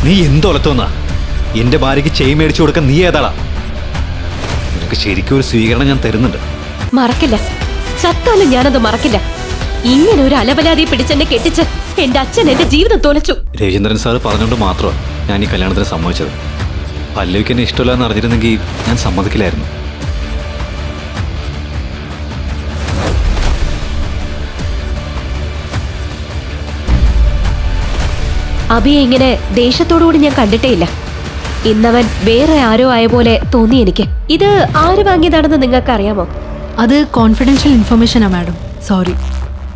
നീ എന്തൊലത്തോന്നാ? എന്റെ ഭാര്യയ്ക്ക് ചെയിൻ മേടിച്ചു കൊടുക്കാൻ നീ ഏതാളാ? നിനക്ക് ശരിക്കും ഒരു സ്വീകരണം ഞാൻ തരുന്നുണ്ട്. മറക്കില്ല, ചത്താലും ഞാനത് മറക്കില്ല. ഇങ്ങനെ ഒരു അലവലാതി പിടിച്ചെന്നെ കെട്ടിച്ച് എന്റെ അച്ഛൻ എന്റെ ജീവിതം തോലച്ചു. രവീന്ദ്രൻ സാറ് പറഞ്ഞുകൊണ്ട് മാത്രമാണ് ഞാൻ ഈ കല്യാണത്തിന് സമ്മതിച്ചത്. പല്ലവിക്ക് എന്നെ ഇഷ്ടമില്ല എന്ന് അറിഞ്ഞിരുന്നെങ്കിൽ ഞാൻ സമ്മതിക്കില്ലായിരുന്നു. അബിയെ ഇങ്ങനെ ദേഷ്യത്തോടുകൂടി ഞാൻ കണ്ടിട്ടേയില്ല. ഇന്നവൻ വേറെ ആരോ ആയ പോലെ തോന്നി എനിക്ക്. ഇത് ആര് വാങ്ങിയതാണെന്ന് നിങ്ങൾക്ക് അറിയാമോ? അത് കോൺഫിഡൻഷ്യൽ ഇൻഫർമേഷനാ മാഡം. സോറി.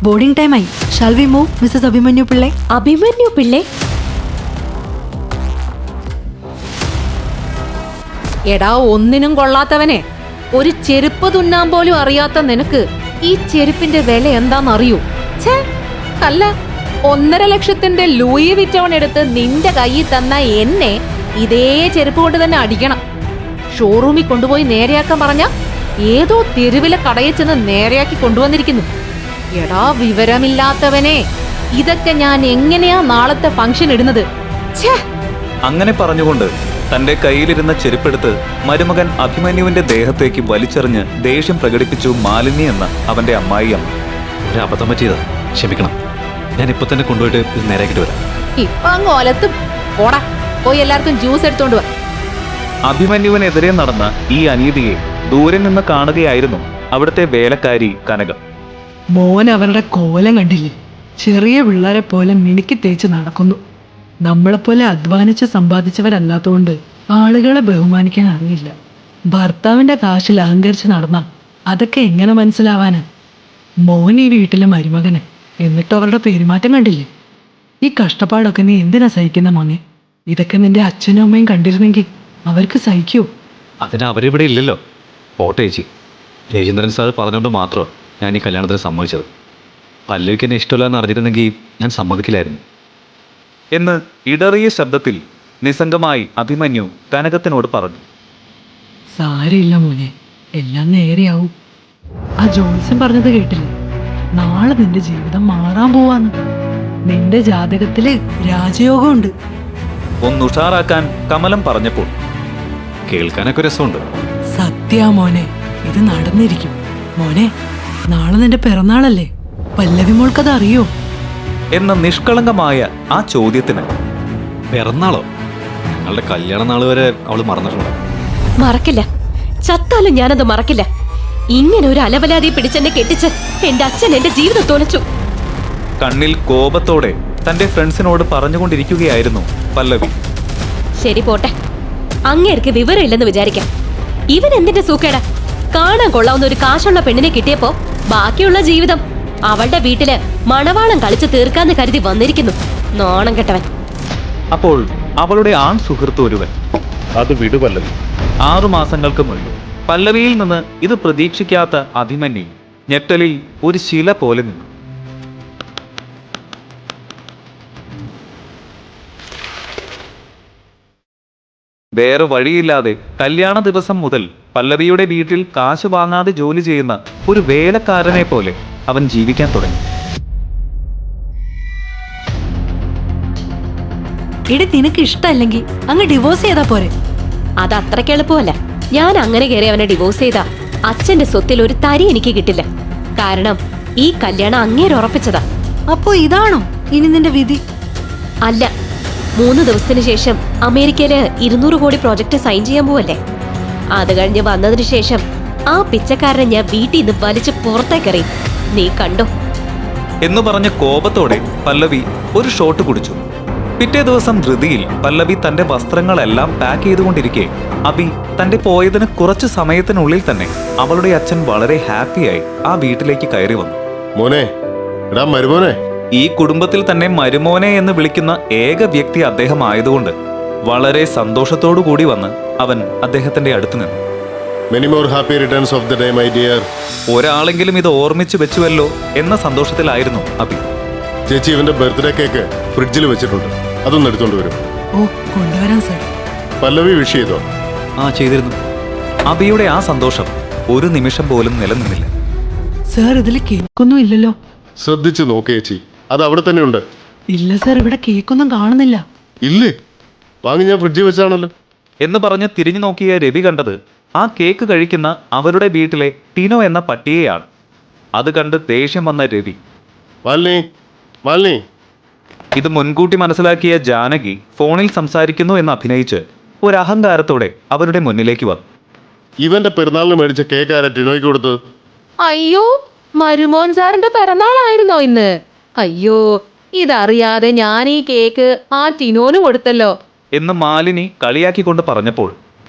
ബോർഡിംഗ് ടൈം ആയി. Shall we move Mrs Abhimanyu Pillai? Abhimanyu Pillai? എടാ ഒന്നിനും കൊള്ളാത്തവനെ, ഒരു ചെരുപ്പ് തുന്നാൻ പോലും അറിയാത്ത നിനക്ക് ഈ ചെരുപ്പിന്റെ വില എന്താണെന്നറിയൂ? ഛേ, അല്ല, 1.5 ലക്ഷത്തിന്റെ ലൂയി വിറ്റോൺ എടുത്ത് നിന്റെ കയ്യിൽ തന്ന എന്നെ ഇതേ ചെരുപ്പ് കൊണ്ട് തന്നെ അടിക്കണം. ഷോറൂമിൽ കൊണ്ടുപോയി നേരെയാക്കാൻ പറഞ്ഞ ഏതോ തെരുവിലെ കടയിൽ ചെന്ന് നേരെയാക്കി കൊണ്ടുവന്നിരിക്കുന്നു. എടാ വിവരമില്ലാത്തവനെ, ഇതൊക്കെ ഞാൻ എങ്ങനെയാ നാളത്തെ ഫംഗ്ഷൻ ഇടുന്നത്? ഛേ! അങ്ങനെ പറഞ്ഞുകൊണ്ട് തന്റെ കയ്യിലിരുന്ന ചെരുപ്പെടുത്ത് മരുമകൻ അഭിമന്യുവിന്റെ ദേഹത്തേക്ക് വലിച്ചെറിഞ്ഞ് ദേഷ്യം പ്രകടിപ്പിച്ചു മാലിനി എന്ന അവന്റെ അമ്മായിയമ്മ. ഒരു അബദ്ധം പറ്റിയതാ, ക്ഷമിക്കണം. ഞാൻ ഇപ്പൊ തന്നെ കൊണ്ടുപോയിട്ട് ഇത് നേരെയാക്കിട്ട് വരാം. ഇപ്പൊ അങ്ങ് ഒലത്തും. പോടാ, പോയി എല്ലാവർക്കും ജ്യൂസ് എടുത്തോണ്ട് വാ. അഭിമന്യുവിനെതിരെ നടന്ന ഈ അനീതിയെ ദൂരെ നിന്ന് കാണുകയായിരുന്നു അവിടുത്തെ വേലക്കാരി കനക. മോൻ അവരുടെ കോലം കണ്ടില്ലേ? ചെറിയ പിള്ളേരെ പോലെ മിനുക്കി തേച്ച് നടക്കുന്നു. നമ്മളെപ്പോലെ അധ്വാനിച്ച് സമ്പാദിച്ചവരല്ലാത്തതുകൊണ്ട് ആളുകളെ ബഹുമാനിക്കാൻ അറിയില്ല. ഭർത്താവിൻ്റെ കാശിൽ അഹങ്കരിച്ച് നടന്ന അതൊക്കെ എങ്ങനെ മനസ്സിലാവാന്? മോൻ ഈ വീട്ടിലെ മരുമകന്, എന്നിട്ട് അവരുടെ പെരുമാറ്റം കണ്ടില്ലേ? ഈ കഷ്ടപ്പാടൊക്കെ നീ എന്തിനാ സഹിക്കുന്ന മോനെ? ഇതൊക്കെ നിന്റെ അച്ഛനും അമ്മയും കണ്ടിരുന്നെങ്കിൽ അവർക്ക് സഹിക്കൂ. അതിന് അവരിവിടെ ഇല്ലല്ലോ. പോട്ടെ ചേച്ചി, രവീന്ദ്രൻ സാർ പറഞ്ഞുകൊണ്ട് മാത്രമാണ് ഞാൻ ഈ കല്യാണത്തിന് സമ്മതിച്ചത്. പല്ലവിക്ക് എന്നെ ഇഷ്ടമില്ല എന്ന് അറിഞ്ഞിരുന്നെങ്കിൽ ഞാൻ സമ്മതിക്കില്ലായിരുന്നു എന്ന് ഇടറിയ ശബ്ദത്തിൽ നിസ്സംഗമായി അഭിമന്യു കനകത്തിനോട് പറഞ്ഞു. സാരമില്ല മോനെ, എല്ലാം നേരെയാവും. ആ ജോത്സ്യൻ പറഞ്ഞത് കേട്ടില്ലേ? നാളെ നിന്റെ ജീവിതം മാറാൻ പോവാന്ന്. നിന്റെ ജാതകത്തില് രാജയോഗമുണ്ട്. ഒന്നുഷാറാക്കാൻ കമലം പറഞ്ഞപ്പോൾ കേൾക്കാനൊക്കെ രസമുണ്ട്. സത്യാ മോനെ, ഇത് നടന്നിരിക്കും. മോനെ, നാളെ നിന്റെ പിറന്നാളല്ലേ? പല്ലവി മോൾക്കത് അറിയോ? എന്ന നിഷ്കളങ്കമായ ആ ചോദ്യത്തിന് പിറന്നാളോ? ഞങ്ങളുടെ കല്യാണ നാൾ വരെ അവള് മറന്നിട്ടുണ്ട്. മറക്കില്ല, ചത്താലും ഞാനത് മറക്കില്ല. ഇങ്ങനെ ഒരു അലവലാതി പിടിച്ചെന്നെ കെട്ടിച്ച് എന്റെ അച്ഛൻ എന്റെ ജീവിതം തോലച്ചു. കണ്ണിൽ കോപത്തോടെ തന്റെ ഫ്രണ്ട്സിനോട് പറഞ്ഞുകൊണ്ടിരിക്കുകയായിരുന്നു പല്ലവി. ശരി, പോട്ടെ. അങ്ങേർക്ക് വിവരമില്ലെന്ന് വിചാരിക്കാം. ഇവൻ എന്തിന്റെ സൂക്കേടാ? കാണാൻ കൊള്ളാവുന്ന ഒരു കാശുള്ള പെണ്ണിനെ കിട്ടിയപ്പോ ബാക്കിയുള്ള ജീവിതം അവളുടെ വീട്ടില് മണവാളം കളിച്ച് തീർക്കാന്ന് കരുതി വന്നിരിക്കുന്നു. നാണം കെട്ടവൻ. അപ്പോൾ അവളുടെ ആൺ സുഹൃത്ത് ഒരുവൻ, അത് വിടുപല്ലവി. 6 മാസങ്ങൾക്ക് മുൻപ് പല്ലവിയിൽ നിന്ന് ഇത് പ്രതീക്ഷിക്കാത്ത അഭിമന്യു ഞെട്ടലിൽ ഒരു ശില പോലെ നിന്നു. വേറെ വഴിയില്ലാതെ കല്യാണ ദിവസം മുതൽ പല്ലവിയുടെ വീട്ടിൽ കാശ് വാങ്ങാതെ ജോലി ചെയ്യുന്ന ഒരു വേലക്കാരനെ പോലെ അവൻ ജീവിക്കാൻ തുടങ്ങി. ഇടി, നിനക്ക് ഇഷ്ടമല്ലെങ്കിൽ അങ്ങ് ഡിവോഴ്സ് ചെയ്താ പോരെ? അത് അത്രയ്ക്ക് എളുപ്പമല്ല. ഞാൻ അങ്ങനെ കയറി അവനെ ഡിവോഴ്സ് ചെയ്താ അച്ഛന്റെ സ്വത്തിൽ ഒരു തരി എനിക്ക് കിട്ടില്ല. കാരണം ഈ കല്യാണം അങ്ങേര് ഉറപ്പിച്ചതാ. അപ്പോ ഇതാണോ ഇനി നിന്റെ വിധി? അല്ല, 3 ദിവസത്തിന് ശേഷം അമേരിക്കയില് 200 കോടി പ്രോജക്റ്റ് സൈൻ ചെയ്യാൻ പോവല്ലേ. അത് കഴിഞ്ഞ് വന്നതിന് ശേഷം ആ പിച്ചക്കാരനെ ഞാൻ വീട്ടിൽ നിന്ന് വലിച്ച് പുറത്തേക്കറി. നീ കണ്ടോ? എന്നു പറഞ്ഞ കോപത്തോടെ പല്ലവി ഒരു ഷോട്ട് കുടിച്ചു. പിറ്റേ ദിവസം ധൃതിയിൽ പല്ലവി തന്റെ വസ്ത്രങ്ങളെല്ലാം പാക്ക് ചെയ്തുകൊണ്ടിരിക്കെ അബി തന്റെ പോയതിന് കുറച്ചു സമയത്തിനുള്ളിൽ തന്നെ അവളുടെ അച്ഛൻ വളരെ ഹാപ്പിയായി ആ വീട്ടിലേക്ക് കയറി വന്നു. മോനെ, എടാ മരുമോനെ. ഈ കുടുംബത്തിൽ തന്നെ മരുമോനെ എന്ന് വിളിക്കുന്ന ഏക വ്യക്തി അദ്ദേഹം ആയതുകൊണ്ട് വളരെ സന്തോഷത്തോടു കൂടി വന്ന് അവൻ അദ്ദേഹത്തിന്റെ അടുത്ത് നിന്നു. Many more happy returns of the day my dear. ഒരാളെങ്കിലും ഇത് ഓർമ്മിച്ചു വെച്ചുവല്ലോ എന്ന സന്തോഷത്തിലായിരുന്നു അബി. ചേച്ചി ഇവന്റെ ബർത്ത്ഡേ കേക്ക് ഫ്രിഡ്ജിൽ വെച്ചിട്ടുണ്ട്, അതൊന്ന് എടുത്തോണ്ട് വരും. ഓ, കൊണ്ടുവരാൻ സാർ. പല്ലവി വിഷ് ചെയ്തോ? ആ, ചെയ്തിരുന്നു. അബിയുടെ ആ സന്തോഷം ഒരു നിമിഷം പോലും നിലനിന്നില്ല. സാർ, ഇതിൽ കേക്കൊന്നും ഇല്ലല്ലോ. ശ്രദ്ധിച്ചു നോക്ക് ചേച്ചി, അത് അവിടെ തന്നെ ഉണ്ട്. ഇല്ല സാർ, ഇവിടെ കേക്കൊന്നും കാണുന്നില്ല. ഇല്ലേ? വാങ്ങി ഞാൻ ഫ്രിഡ്ജിൽ വെച്ചാണല്ലോ. എന്ന് പറഞ്ഞ് തിരിഞ്ഞു നോക്കിയ രവി കണ്ടത് ആ കേക്ക് കഴിക്കുന്ന അവരുടെ വീട്ടിലെ ടിനോ എന്ന പട്ടിയെയാണ്. അത് കണ്ട് ദേഷ്യം വന്ന രവി, മാലിനി ഇത് മുൻകൂട്ടി മനസ്സിലാക്കിയ ജാനകി ഫോണിൽ സംസാരിക്കുന്നു എന്ന് അഭിനയിച്ച് ഒരു അഹങ്കാരത്തോടെ അവരുടെ മുന്നിലേക്ക് വന്നു. ഇവന്റെ പെരുന്നാളിന് മേടിച്ച കേക്ക് ആരാ ടിനോയ്ക്ക് കൊടുത്തത്? അയ്യോ, മരുമോൻ സാറിന്റെ പിറന്നാളായിരുന്നോ ഇന്ന്? അയ്യോ, ഇതറിയാതെ ഞാൻ ഈ കേക്ക് ആ ടിനോന് കൊടുത്തല്ലോ എന്ന് മാലിനി കളിയാക്കിക്കൊണ്ട് പറഞ്ഞപ്പോൾ,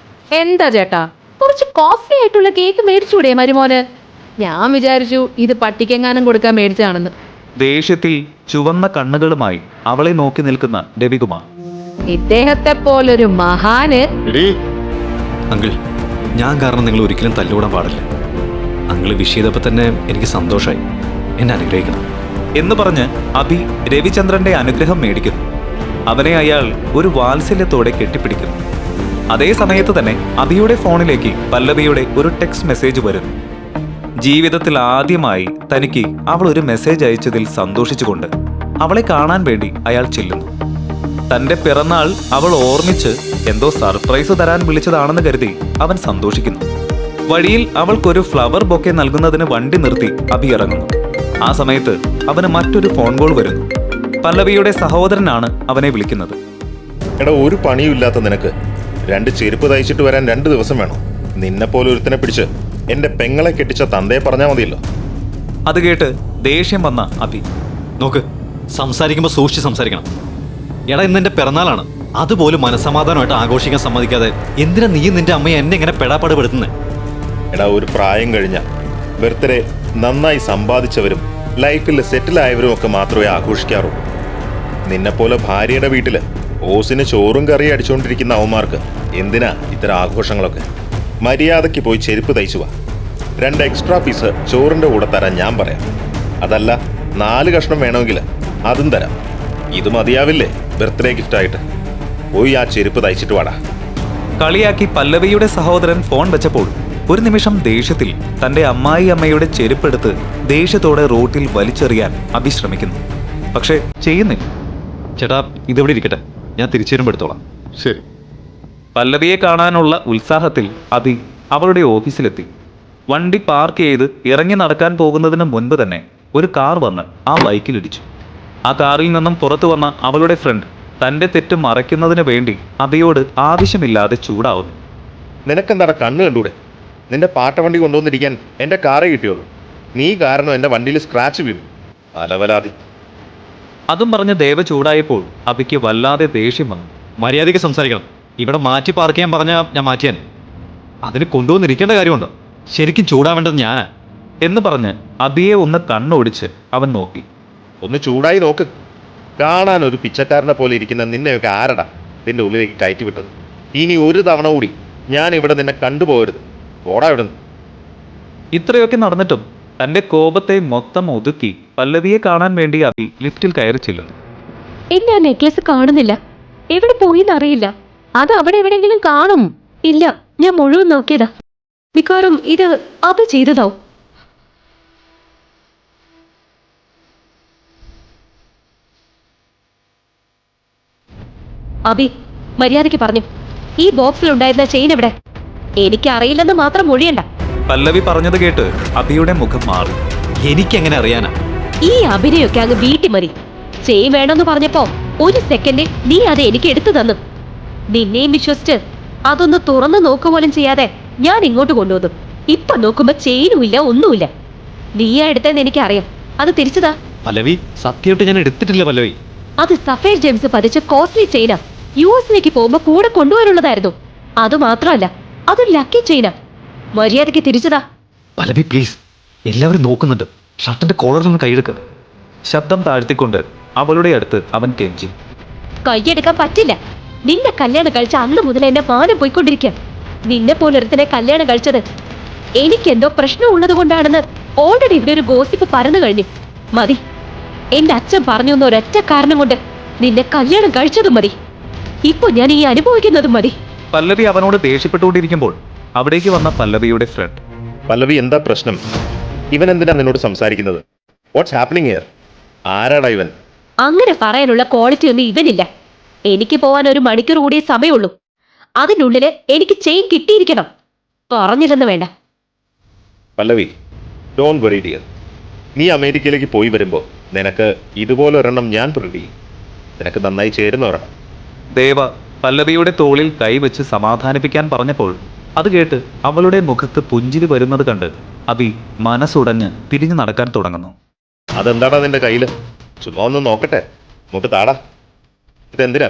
എന്താ ചേട്ടാ, കുറച്ച് കോസ്റ്റ്ലി ആയിട്ടുള്ള കേക്ക് മേടിച്ചൂടെ മരുമോന്? ഞാൻ വിചാരിച്ചു ഇത് പട്ടിക്കെങ്ങാനും കൊടുക്കാൻ മേടിച്ചതാണെന്ന്. ദേഷ്യത്തിൽ ചുവന്ന കണ്ണുകളുമായി അവളെ നോക്കി നിൽക്കുന്ന രവികുമാർ. ഇദ്ദേഹത്തെ പോലൊരു മഹാന്. എടീ, അങ്കിൾ, ഞാൻ കാരണം നിങ്ങൾ ഒരിക്കലും തല്ലുകൂടാൻ പാടില്ല. അങ്കിൾ വിഷ് ചെയ്തപ്പോൾ തന്നെ എനിക്ക് സന്തോഷമായി. എന്നെ അനുഗ്രഹിക്കണം എന്ന് പറഞ്ഞ് അഭി രവിചന്ദ്രന്റെ അനുഗ്രഹം മേടിക്കുന്നു. അവനെ അയാൾ ഒരു വാത്സല്യത്തോടെ കെട്ടിപ്പിടിക്കുന്നു. അതേ സമയത്ത് തന്നെ അഭിയുടെ ഫോണിലേക്ക് പല്ലവിയുടെ ഒരു ടെക്സ്റ്റ് മെസ്സേജ് വരുന്നു. ജീവിതത്തിൽ ആദ്യമായി തനിക്ക് അവൾ ഒരു മെസ്സേജ് അയച്ചതിൽ സന്തോഷിച്ചുകൊണ്ട് അവളെ കാണാൻ വേണ്ടി അയാൾ ചെല്ലുന്നു. തന്റെ പിറന്നാൾ അവൾ ഓർമ്മിച്ച് എന്തോ സർപ്രൈസ് തരാൻ വിളിച്ചതാണെന്ന് കരുതി അവൻ സന്തോഷിക്കുന്നു. വഴിയിൽ അവൾക്കൊരു ഫ്ലവർ ബൊക്കെ നൽകുന്നതിന് വണ്ടി നിർത്തി അഭി ഇറങ്ങുന്നു. ആ സമയത്ത് അവന് മറ്റൊരു ഫോൺ കോൾ വരുന്നു. പല്ലവിയുടെ സഹോദരനാണ് അവനെ വിളിക്കുന്നത്. എടാ, ഒരു പണിയുമില്ലാത്ത നിനക്ക് 2 ചെരുപ്പ് തയ്ച്ചിട്ട് വരാൻ 2 ദിവസം വേണം. നിന്നെപ്പോലെ ഒരുത്തനെ പിടിച്ച് എന്റെ പെങ്ങളെ കെട്ടിച്ച തന്തയെ പറഞ്ഞാൽ മതിയല്ലോ. അത് കേട്ട് ദേഷ്യം വന്ന അഭി, നോക്ക്, സംസാരിക്കുമ്പോൾ സൂക്ഷിച്ച് സംസാരിക്കണം. എടാ, ഇന്ന് എൻ്റെ പിറന്നാളാണ്. അതുപോലും മനസ്സമാധാനമായിട്ട് ആഘോഷിക്കാൻ സമ്മതിക്കാതെ എന്തിനാ നീ നിന്റെ അമ്മയെ എന്നെ ഇങ്ങനെ പെടാപ്പാട് പെടുത്തുന്നത്? എടാ, ഒരു പ്രായം കഴിഞ്ഞ ബർത്ത്ഡേ നന്നായി സമ്പാദിച്ചവരും ലൈഫിൽ സെറ്റിലായവരും ഒക്കെ മാത്രമേ ആഘോഷിക്കാറുള്ളൂ. നിന്നെപ്പോലെ ഭാര്യയുടെ വീട്ടില് ഓസിന് ചോറും കറിയും അടിച്ചുകൊണ്ടിരിക്കുന്ന അവന്മാർക്ക് എന്തിനാ ഇത്തരം ആഘോഷങ്ങളൊക്കെ? മര്യാദയ്ക്ക് പോയി ചെരുപ്പ് തയ്ച്ചു വാ. 2 എക്സ്ട്രാ പീസ് ചോറിന്റെ കൂടെ തരാൻ ഞാൻ പറയാം. അതല്ല 4 കഷ്ണം വേണമെങ്കിൽ അതും തരാം. ഇത് മതിയാവില്ലേ ബർത്ത്ഡേ ഗിഫ്റ്റായിട്ട്? പോയി ആ ചെരുപ്പ് തയ്ച്ചിട്ട് വാടാ. കളിയാക്കി പല്ലവിയുടെ സഹോദരൻ ഫോൺ വെച്ചപ്പോൾ ഒരു നിമിഷം ദേഷ്യത്തിൽ തന്റെ അമ്മയുടെ ചെരുപ്പെടുത്ത് ദേഷ്യത്തോടെ റോട്ടിൽ വലിച്ചെറിയാൻ അഭി ശ്രമിക്കുന്നു. പക്ഷേ ചെയ്യുന്നില്ല. ചേട്ടാ, ഇതിവിടെ ഇരിക്കട്ടെ, ഞാൻ തിരിച്ചു വരുമ്പോൾ എടുത്തോളാം. ശരി. പല്ലവിയെ കാണാനുള്ള ഉത്സാഹത്തിൽ അഭി അവളുടെ ഓഫീസിലെത്തി. വണ്ടി പാർക്ക് ചെയ്ത് ഇറങ്ങി നടക്കാൻ പോകുന്നതിന് മുൻപ് തന്നെ ഒരു കാർ വന്ന് ആ ബൈക്കിലിടിച്ചു. ആ കാറിൽ നിന്നും പുറത്തു വന്ന അവളുടെ ഫ്രണ്ട് തന്റെ തെറ്റ് മറയ്ക്കുന്നതിന് വേണ്ടി അഭിയോട് ആവശ്യമില്ലാതെ ചൂടാവുന്നു. നിനക്കെന്താടാ കണ്ണ് കണ്ടൂടെ? നിന്റെ പാട്ട വണ്ടി കൊണ്ടുവന്നിരിക്കാൻ എൻ്റെ കാറേ കിട്ടിയുള്ളൂ. നീ കാരണം എൻ്റെ വണ്ടിയിൽ സ്ക്രാച്ച് വീണു. അലവലാതി. അതും പറഞ്ഞ് ദേവ ചൂടായപ്പോൾ അഭിക്ക് വല്ലാതെ ദേഷ്യം വന്നു. മര്യാദയ്ക്ക് സംസാരിക്കണം. ഇവിടെ മാറ്റി പാർക്ക് ചെയ്യാൻ പറഞ്ഞാൽ ഞാൻ മാറ്റിയാൻ. അതിന് കൊണ്ടുവന്നിരിക്കേണ്ട കാര്യമുണ്ടോ? ശരിക്കും ചൂടാവേണ്ടത് ഞാനാ എന്ന് പറഞ്ഞ് അഭിയെ ഒന്ന് കണ്ണോടിച്ച് അവൻ നോക്കി. ഒന്ന് ചൂടായി നോക്ക്. കാണാൻ ഒരു പിച്ചക്കാരനെ പോലെ ഇരിക്കുന്ന നിന്നെയൊക്കെ ആരടാ നിന്റെ ഉള്ളിലേക്ക് കയറ്റി വിട്ടത്? ഇനി ഒരു തവണ കൂടി ഞാൻ ഇവിടെ നിന്നെ കണ്ടുപോകരുത്. ഓടാ ഇവിടെ നിന്ന്. ഇത്രയൊക്കെ നടന്നിട്ടും തന്റെ കോപത്തെ മൊത്തം ഒതുക്കി പല്ലവിയെ കാണാൻ വേണ്ടി അഭി ലിഫ്റ്റിൽ കയറി ചെല്ലുന്നു. ഇല്ല, നെക്ലസ് കാണുന്നില്ല. എവിടെ പോയിന്നറിയില്ല. അത് അവിടെ എവിടെയെങ്കിലും കാണും. ഇല്ല, ഞാൻ മുഴുവൻ നോക്കിയതാ. മിക്കവാറും ഇത് അത് ചെയ്തതാവും. അഭി, മര്യാദയ്ക്ക് പറഞ്ഞു, ഈ ബോക്സിലുണ്ടായിരുന്ന ചെയിൻ എവിടെ? എനിക്കറിയില്ലെന്ന് മാത്രം മൊഴിയണ്ട. പല്ലവി പറഞ്ഞത് കേട്ട് അഭിയുടെ മുഖം മാറി. എനിക്കെങ്ങനെ അറിയാനാ? ഈ അഭിനയൊക്കെ അങ്ങ് വീട്ടി മതി. ചെയിൻ വേണമെന്ന് പറഞ്ഞപ്പോ 1 സെക്കൻഡ് നീ അത് എനിക്ക് എടുത്തു തന്നു. നിന്നെയും വിശ്വസിച്ച് അതൊന്ന് തുറന്നു നോക്കുപോലും ചെയ്യാതെ ഞാൻ ഇങ്ങോട്ട് കൊണ്ടുവന്നു. ഇപ്പൊ നോക്കുമ്പോ ചെയിനും ഇല്ല, ഒന്നുമില്ല. നീയാ എടുത്തെന്ന് എനിക്കറിയാം. അത് തിരിച്ചതാ. പല്ലവി, സത്യമായിട്ട് ഞാൻ എടുത്തിട്ടില്ല പല്ലവി. അത് സഫേർ ജെയിംസ് പതിച്ച കോസ്റ്റ്ലി ചെയിനാ. US-ലേക്ക് പോകുമ്പോ കൂടെ കൊണ്ടുപോകാനുള്ളതായിരുന്നു. അത് മാത്രമല്ല, അതൊരു ലക്കി ചെയിനാ. മര്യാദയ്ക്ക് തിരിച്ചതാ. പല്ലവി പ്ലീസ്, എല്ലാവരും നോക്കുന്നുണ്ട്. ഷർട്ടിന്റെ കോളറിൽ നിന്ന് കൈയെടുക്കുക. ശബ്ദം താഴ്ത്തിക്കൊണ്ട് അവളുടെ അടുത്ത് അവൻ കെഞ്ചി. കൈയെടുക്കാൻ പറ്റില്ല. നിന്നെ കല്യാണം കഴിച്ച അന്ന് മുതൽ എന്റെ മാനം പോയിക്കൊണ്ടിരിക്കുക. നിന്നെ പോലൊരുത്തനെ കല്യാണം കഴിച്ചത് എനിക്കെന്തോ പ്രശ്നമുള്ളത് കൊണ്ടാണെന്ന് ഓൾറെഡി ഇവിടെ ഒരു ഗോസിപ്പ് പരന്നു കഴിഞ്ഞു. മതി. എന്റെ അച്ഛൻ പറഞ്ഞു എന്ന ഒരൊറ്റ കാരണം കൊണ്ട് നിന്നെ കല്യാണം കഴിച്ചതും മതി. ഇപ്പൊ ഞാൻ ഈ അനുഭവിക്കുന്നതും മതി. പല്ലവി അവനോട് ദേഷ്യപ്പെട്ടുകൊണ്ടിരിക്കുമ്പോൾ അവിടേക്ക് വന്ന പല്ലവിയുടെ ഫ്രണ്ട്. പല്ലവി, എന്താ പ്രശ്നം? ഇവൻ എന്തിനാ നിന്നോട് സംസാരിക്കുന്നത്? What's happening here? ആരാടാ ഇവൻ? അങ്ങനെ പറയാനുള്ള ക്വാളിറ്റി ഒന്നും ഇവനില്ല. എനിക്ക് പോവാൻ 1 മണിക്കൂർ കൂടിയേ സമയമുള്ളൂ. അതിനുള്ളില് എനിക്ക് ചെയിൻ കിട്ടിയിരിക്കണം. പറഞ്ഞില്ലെന്ന് വേണ്ട. പല്ലവി, ഡോൺ വെറി ഡിയർ. നീ അമേരിക്കയിലേക്ക് പോയി വരുമ്പോൾ നിനക്ക് ഇതുപോലൊരെണ്ണം ഞാൻ പ്രിവി. നിനക്ക് നന്നായി ചേരുന്ന ഒരെണ്ണം. ദേവ പല്ലവിയുടെ തോളിൽ കൈവച്ച് സമാധാനിപ്പിക്കാൻ പറഞ്ഞപ്പോൾ അത് കേട്ട് അവളുടെ മുഖത്ത് പുഞ്ചിരി വരുന്നത് കണ്ട് അബി മനസ്സുടഞ്ഞ് തിരിഞ്ഞു നടക്കാൻ തുടങ്ങുന്നു. അതെന്താടാ നിന്റെ കയ്യിൽ? ചുമ്മാ ഒന്ന് നോക്കട്ടെ. നമുക്ക് താടാ. ഇതെന്തിനാ?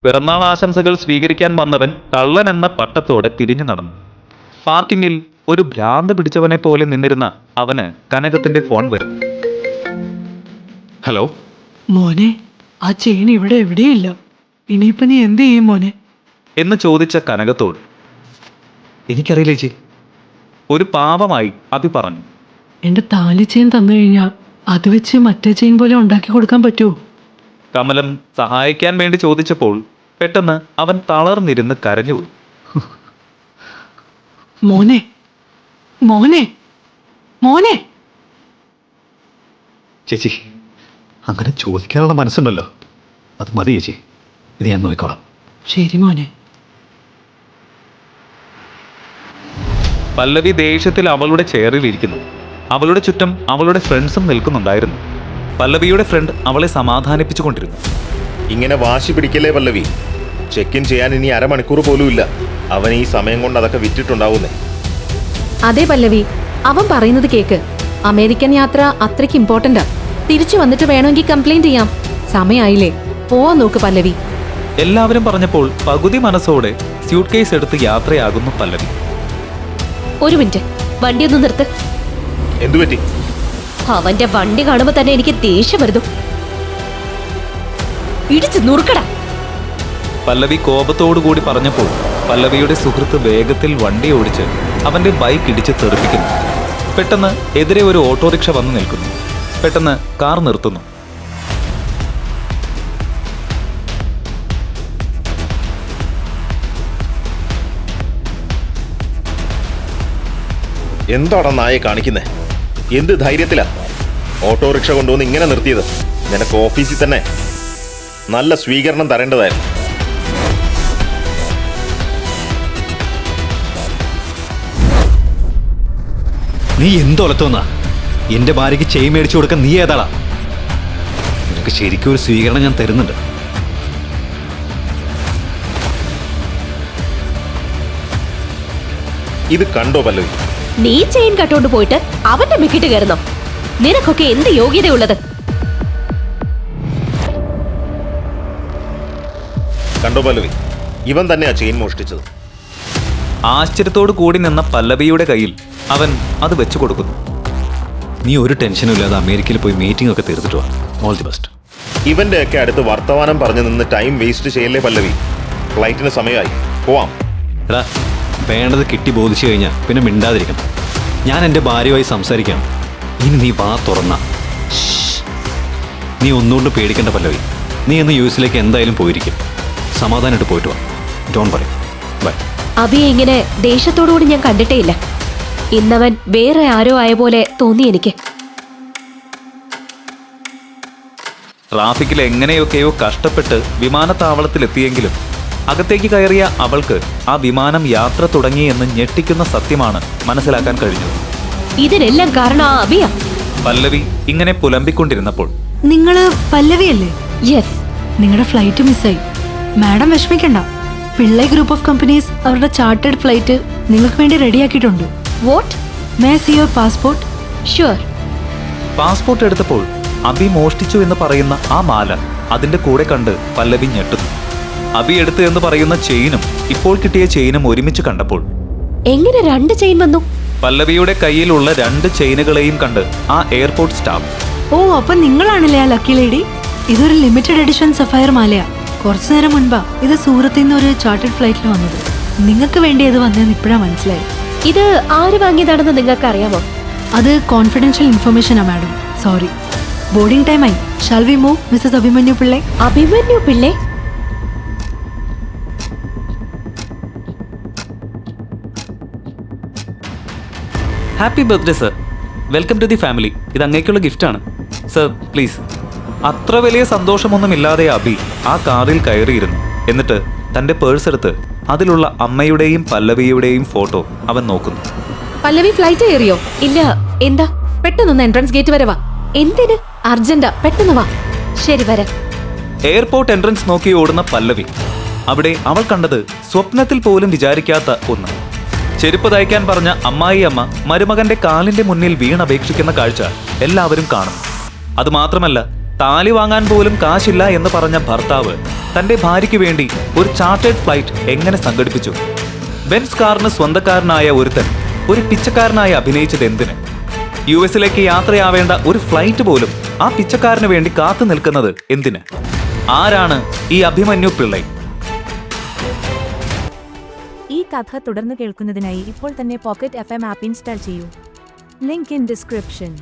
പിറന്നാൾ ആശംസകൾ സ്വീകരിക്കാൻ വന്നവൻ കള്ളൻ എന്ന പട്ടത്തോടെ തിരിഞ്ഞു നടന്നു. പാർക്കിങ്ങിൽ ഒരു ഭ്രാന്ത് പിടിച്ചവനെ പോലെ നിന്നിരുന്ന അവന് കനകത്തിന്റെ ഫോൺ വരും. ഹലോ. മോനെ, ആ ചെയിൻ ഇവിടെ എവിടെയില്ല. ഇനിയിപ്പോ നീ എന്ത് ചെയ്യും മോനെ? എന്ന് ചോദിച്ച കനകത്തോട് എനിക്കറിയില്ല ചേച്ചി. ഒരു പാപമായി അബി പറഞ്ഞു. എന്റെ താലി ചെയിൻ തന്നു കഴിഞ്ഞാൽ അത് വെച്ച് മറ്റേ ചെയിൻ പോലെ ഉണ്ടാക്കി കൊടുക്കാൻ പറ്റുമോ? കമലം സഹായിക്കാൻ വേണ്ടി ചോദിച്ചപ്പോൾ പെട്ടെന്ന് അവൻ തളർന്നിരുന്ന് കരഞ്ഞുപോയി. മോനെ, മോനെ, മോനെ. ചേച്ചി, അങ്ങനെ ചോദിക്കാനുള്ള മനസ്സുണ്ടല്ലോ, അത് മതി ചേച്ചി. ഇത് ഞാൻ നോക്കിക്കോളാം. ശരി മോനെ. പല്ലവി ദേഷ്യത്തിൽ അവളുടെ ചെയറിൽ ഇരിക്കുന്നു. അവളുടെ ചുറ്റും അവളുടെ ഫ്രണ്ട്സും നിൽക്കുന്നുണ്ടായിരുന്നു. പല്ലവിയുടെ ഫ്രണ്ട് അവളെ സമാധാനിപ്പിച്ചു കൊണ്ടിരുന്നു. ഇങ്ങനെ വാശി പിടിക്കല്ലേ പല്ലവി. ചെക്ക് ഇൻ ചെയ്യാൻ ഇനി 1/2 മണിക്കൂർ പോലും ഇല്ല. അവൻ ഈ സമയം കൊണ്ട് അതൊക്കെ വിറ്റിട്ടുണ്ടാവുന്നേ. അതെ പല്ലവി, അവൻ പറയുന്നത് കേക്ക്. അമേരിക്കൻ യാത്ര അത്രയ്ക്ക് ഇമ്പോർട്ടന്റാ. തിരിച്ചു വന്നിട്ട് വേണമെങ്കിൽ കംപ്ലൈന്റ് ചെയ്യാം. സമയമായില്ലേ, പോവാൻ നോക്ക് പല്ലവി. എല്ലാവരും പറഞ്ഞപ്പോൾ പകുതി മനസ്സോടെ സ്യൂട്ട് കേസ് എടുത്ത് യാത്രയാകുന്നു പല്ലവി. 1 മിനിറ്റ്, വണ്ടി ഒന്ന് നിർത്ത്. എന്തുപറ്റി? അവന്റെ വണ്ടി കാണുമ്പോ തന്നെ എനിക്ക് ദേഷ്യം വരുന്നു. ഇടിച്ച് നുറുക്കടാ. പല്ലവി കോപത്തോടു കൂടി പറഞ്ഞപ്പോൾ പല്ലവിയുടെ സുഹൃത്ത് വേഗത്തിൽ വണ്ടി ഓടിച്ച് അവന്റെ ബൈക്ക് ഇടിച്ച് തെറിപ്പിക്കുന്നു. പെട്ടെന്ന് എതിരെ ഒരു ഓട്ടോറിക്ഷ വന്നു നിൽക്കുന്നു. പെട്ടെന്ന് കാർ നിർത്തുന്നു. എന്താടാ നായെ കാണിക്കുന്നേ? എന്ത് ധൈര്യത്തിലാ ഓട്ടോറിക്ഷ കൊണ്ടുവന്ന് ഇങ്ങനെ നിർത്തിയത്? നിനക്ക് ഓഫീസിൽ തന്നെ നല്ല സ്വീകരണം തരേണ്ടതായിരുന്നു. നീ എന്തൊലത്തോന്നാ? എന്റെ ഭാര്യയ്ക്ക് ചെയിൻ മേടിച്ചു കൊടുക്കാൻ നീ ഏതാളാ? നിനക്ക് ശരിക്കും ഒരു സ്വീകരണം ഞാൻ തരുന്നുണ്ട്. ഇത് കണ്ടോ പല്ലവി? നീ ചെയിൻ കട്ടോണ്ട് പോയിട്ട് അവന്റെ മിക്കിട്ട് കയറുന്നോ? നിനക്കൊക്കെ എന്ത് യോഗ്യതയുള്ളത്? കണ്ടോ പല്ലവി? ഇവൻ തന്നെയാ ചെയിൻ മോഷ്ടിച്ചത്. ആശ്ചര്യത്തോടു കൂടി നിന്ന പല്ലവിയുടെ കയ്യിൽ അവൻ അത് വെച്ചു കൊടുക്കുന്നു. നീ ഒരു ടെൻഷനും ഇല്ലാതെ അമേരിക്കയിൽ പോയി മീറ്റിംഗ് ഒക്കെ തീർത്തിട്ട് വാ. All the best. ഇവന്റെ ഒക്കെ അടുത്ത് വർത്തമാനം പറഞ്ഞു നിന്ന് ടൈം വേസ്റ്റ് ചെയ്യല്ലേ പല്ലവി. ഫ്ലൈറ്റിന് സമയമായി, പോവാം. എടാ, വേണ്ടത് കിട്ടി ബോധിച്ചു കഴിഞ്ഞാൽ പിന്നെ മിണ്ടാതിരിക്കണം. ഞാൻ എൻ്റെ ഭാര്യയുമായി സംസാരിക്കാം. ഇനി നീ വാ തുറന്ന. നീ ഒന്നുകൊണ്ട് പേടിക്കേണ്ട പല്ലവി. നീ ഇന്ന് യു.എസിലേക്ക് എന്തായാലും പോയിരിക്കും. സമാധാനമായിട്ട് പോയിട്ട് വാ. Don't worry. ബൈ. അബിയെ ഇങ്ങനെ ദേഷ്യത്തോടുകൂടി ഞാൻ കണ്ടിട്ടേ ഇല്ല. ഇന്നവൻ വേറെ ആരോ ആയ പോലെ തോന്നി എനിക്ക്. ട്രാഫിക്കിൽ എങ്ങനെയൊക്കെയോ കഷ്ടപ്പെട്ട് വിമാനത്താവളത്തിലെത്തിയെങ്കിലും അകത്തേക്ക് കയറിയ അവൾക്ക് ആ വിമാനം യാത്ര തുടങ്ങിയെന്ന് ഞെട്ടിക്കുന്ന സത്യമാണ് മനസ്സിലാക്കാൻ കഴിഞ്ഞത്. ഇതിനെല്ലാം കാരണം ആ അബിയ. പല്ലവി ഇങ്ങനെ പുലമ്പിക്കൊണ്ടിരുന്നപ്പോൾ നിങ്ങള് പല്ലവിയല്ലേ? യെസ്. നിങ്ങളുടെ ഫ്ലൈറ്റ് മിസ്സായി. മാഡം വിഷമിക്കണ്ട. പിള്ളൈ ഗ്രൂപ്പ് ഓഫ് കമ്പനീസ് അവരുടെ ചാർട്ടേഡ് ഫ്ലൈറ്റ് നിങ്ങൾക്ക് വേണ്ടി റെഡിയാക്കിയിട്ടുണ്ട്. What? May see your passport? Sure. Passport എടുത്തപ്പോൾ അബി മോഷ്ടിച്ചു എന്ന് പറയുന്ന ആ മാല അതിന്റെ കൂടെ കണ്ട് പല്ലവി ഞെട്ടുന്നു. അബി എടുത്തു എന്ന് പറയുന്ന ചെയിനും ഇപ്പോൾ കിട്ടിയ ചെയിനും ഒരുമിച്ച് കണ്ടപ്പോൾ എങ്ങനെ 2 ചെയിൻ വന്നു? പല്ലവിയുടെ കയ്യിലുള്ള 2 ചെയിനുകളെയും കണ്ട് ആ എയർപോർട്ട് സ്റ്റാഫ് ഓ, അപ്പൊ നിങ്ങളാണല്ലേ ആ ലക്കി ലേഡി? ഇതൊരു ലിമിറ്റഡ് എഡിഷൻ സഫയർ മാലയാ. കുറച്ചു നേരം മുൻപാ ഇത് സൂറത്തിൽ നിന്ന് ഒരു ചാർട്ടേഡ് ഫ്ലൈറ്റിൽ വന്നത്. നിങ്ങൾക്ക് വേണ്ടി അത് വന്നതെന്ന് ഇപ്പോഴാ മനസ്സിലായി. ഇത് ആര് വാങ്ങിയതാണെന്ന് നിങ്ങൾക്ക് അറിയാമോ? അത് കോൺഫിഡൻഷ്യൽ ഇൻഫർമേഷനാ മാഡം. സോറി. ബോർഡിംഗ് ടൈം ആയി. Shall we move Mrs Abhimanyu Pillai? Abhimanyu Pillai? Happy birthday sir. Welcome to the family. ഇത് അങ്ങേക്കുള്ള ഗിഫ്റ്റാണ്. Sir please. അത്ര വലിയ സന്തോഷമൊന്നുമില്ലാതെ അബി ആ കാറിൽ കയറിയിരുന്നു. എന്നിട്ട് തന്റെ പേഴ്സ് എടുത്ത് അതിലുള്ള അമ്മയുടെയും പല്ലവിയുടെയും ഫോട്ടോ അവൻ നോക്കുന്നു. പല്ലവി ഫ്ലൈറ്റ് കയറിയോ? ഇല്ല. എന്താ? പെട്ടെന്നൊന്ന് എൻട്രൻസ് ഗേറ്റ് വരെ വാ. എന്തിന്? അർജന്റാ, പെട്ടെന്ന് വാ. ശരി, വരാം. എയർപോർട്ട് എൻട്രൻസ് നോക്കി ഓടുന്ന പല്ലവി. അവിടെ അവൾ കണ്ടത് സ്വപ്നത്തിൽ പോലും വിചാരിക്കാത്ത ഒന്ന്. ചെരുപ്പ് തയ്ക്കാൻ പറഞ്ഞ അമ്മായിയമ്മ മരുമകന്റെ കാലിന്റെ മുന്നിൽ വീണപേക്ഷിക്കുന്ന കാഴ്ച എല്ലാവരും കാണുന്നു. അതുമാത്രമല്ല, താലി വാങ്ങാൻ പോലും കാശില്ല എന്ന് പറഞ്ഞ ഭർത്താവ് തന്റെ ഭാര്യയ്ക്ക് വേണ്ടി ഒരു ചാർട്ടേഡ് ഫ്ലൈറ്റ് എങ്ങനെ സംഘടിപ്പിച്ചു? ബെൻസ് കാറിന് സ്വന്തക്കാരനായ ഒരുത്തൻ ഒരു പിച്ചക്കാരനായി അഭിനയിച്ചത് എന്തിന്? യുഎസിലേക്ക് യാത്രയാവേണ്ട ഒരു ഫ്ലൈറ്റ് പോലും ആ പിച്ചക്കാരന് വേണ്ടി കാത്തു നിൽക്കുന്നത് എന്തിന്? ആരാണ് ഈ അഭിമന്യു പിള്ളൈ? ഈ കഥ തുടർന്ന് കേൾക്കുന്നതിനായി ഇപ്പോൾ തന്നെ പോക്കറ്റ് FM ആപ്പ് ഇൻസ്റ്റാൾ ചെയ്യൂ. Link in description.